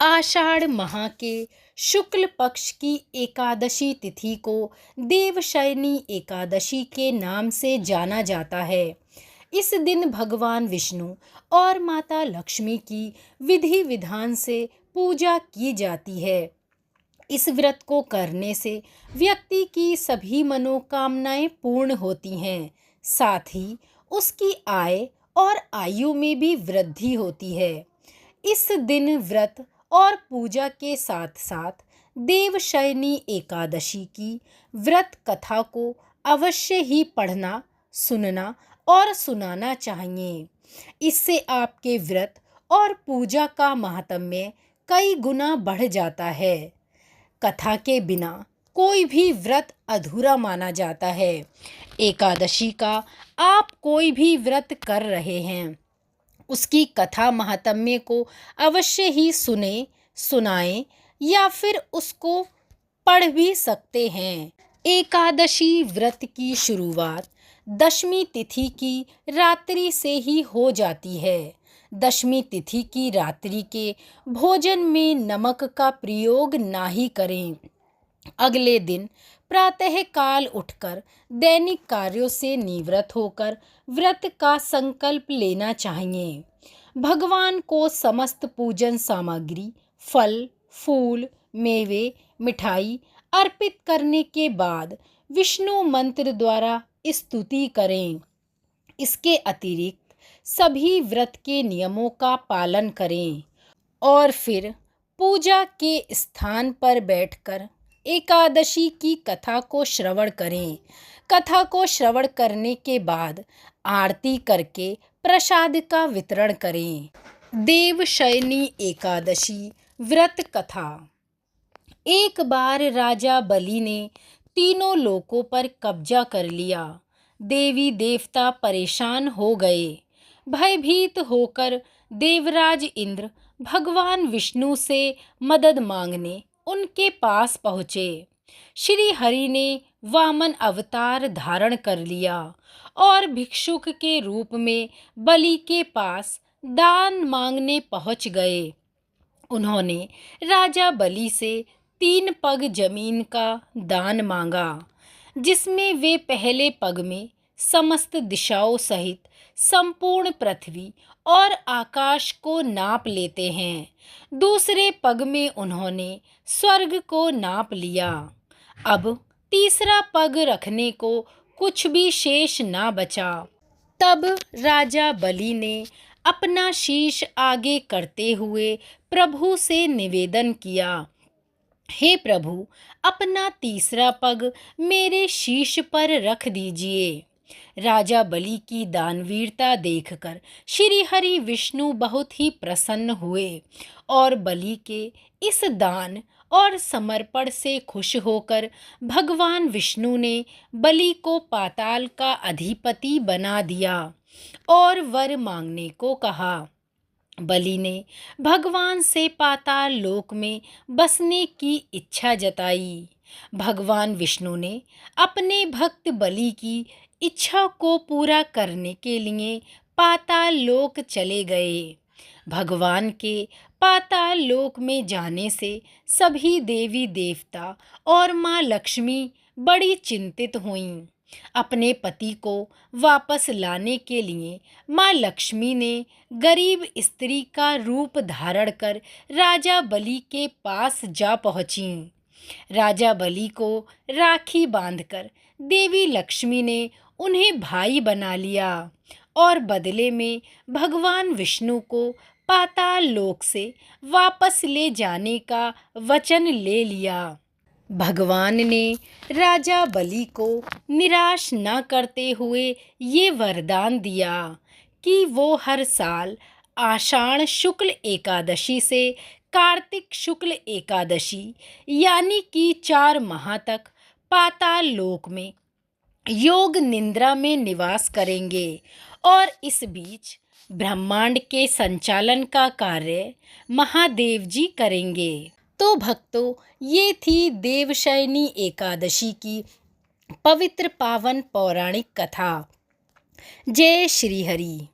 आषाढ़ माह के शुक्ल पक्ष की एकादशी तिथि को देवशयनी एकादशी के नाम से जाना जाता है। इस दिन भगवान विष्णु और माता लक्ष्मी की विधि विधान से पूजा की जाती है। इस व्रत को करने से व्यक्ति की सभी मनोकामनाएं पूर्ण होती हैं, साथ ही उसकी आय और आयु में भी वृद्धि होती है। इस दिन व्रत और पूजा के साथ साथ देवशयनी एकादशी की व्रत कथा को अवश्य ही पढ़ना, सुनना और सुनाना चाहिए। इससे आपके व्रत और पूजा का महात्म्य कई गुना बढ़ जाता है। कथा के बिना कोई भी व्रत अधूरा माना जाता है। एकादशी का आप कोई भी व्रत कर रहे हैं, उसकी कथा महात्म्य को अवश्य ही सुने, सुनाएं या फिर उसको पढ़ भी सकते हैं। एकादशी व्रत की शुरुआत दशमी तिथि की रात्रि से ही हो जाती है। दशमी तिथि की रात्रि के भोजन में नमक का प्रयोग ना ही करें। अगले दिन प्रातः काल उठकर दैनिक कार्यों से निवृत्त होकर व्रत का संकल्प लेना चाहिए। भगवान को समस्त पूजन सामग्री, फल, फूल, मेवे, मिठाई अर्पित करने के बाद विष्णु मंत्र द्वारा स्तुति करें। इसके अतिरिक्त सभी व्रत के नियमों का पालन करें और फिर पूजा के स्थान पर बैठकर एकादशी की कथा को श्रवण करें। कथा को श्रवण करने के बाद आरती करके प्रसाद का वितरण करें। देवशयनी एकादशी व्रत कथा। एक बार राजा बलि ने तीनों लोकों पर कब्जा कर लिया। देवी देवता परेशान हो गए। भयभीत होकर देवराज इंद्र भगवान विष्णु से मदद मांगने उनके पास पहुँचे। श्री हरि ने वामन अवतार धारण कर लिया और भिक्षुक के रूप में बलि के पास दान मांगने पहुँच गए। उन्होंने राजा बलि से 3 पग जमीन का दान मांगा, जिसमें वे पहले पग में समस्त दिशाओं सहित संपूर्ण पृथ्वी और आकाश को नाप लेते हैं। दूसरे पग में उन्होंने स्वर्ग को नाप लिया। अब तीसरा पग रखने को कुछ भी शेष ना बचा। तब राजा बलि ने अपना शीश आगे करते हुए प्रभु से निवेदन किया, हे प्रभु, अपना तीसरा पग मेरे शीश पर रख दीजिए। राजा बलि की दानवीरता देखकर श्री हरि विष्णु बहुत ही प्रसन्न हुए और बलि के इस दान और समर्पण से खुश होकर भगवान विष्णु ने बलि को पाताल का अधिपति बना दिया और वर मांगने को कहा। बलि ने भगवान से पाताल लोक में बसने की इच्छा जताई। भगवान विष्णु ने अपने भक्त बलि की इच्छा को पूरा करने के लिए पाताल लोक चले गए। भगवान के पाताल लोक में जाने से सभी देवी देवता और माँ लक्ष्मी बड़ी चिंतित हुईं। अपने पति को वापस लाने के लिए माँ लक्ष्मी ने गरीब स्त्री का रूप धारण कर राजा बलि के पास जा पहुँची। राजा बलि को राखी बांधकर देवी लक्ष्मी ने उन्हें भाई बना लिया और बदले में भगवान विष्णु को पाताल लोक से वापस ले जाने का वचन ले लिया। भगवान ने राजा बलि को निराश न करते हुए ये वरदान दिया कि वो हर साल आषाढ़ शुक्ल एकादशी से कार्तिक शुक्ल एकादशी यानी कि 4 माह तक पाताल लोक में योग निद्रा में निवास करेंगे और इस बीच ब्रह्मांड के संचालन का कार्य महादेव जी करेंगे। तो भक्तों, ये थी देवशयनी एकादशी की पवित्र पावन पौराणिक कथा। जय श्री हरि।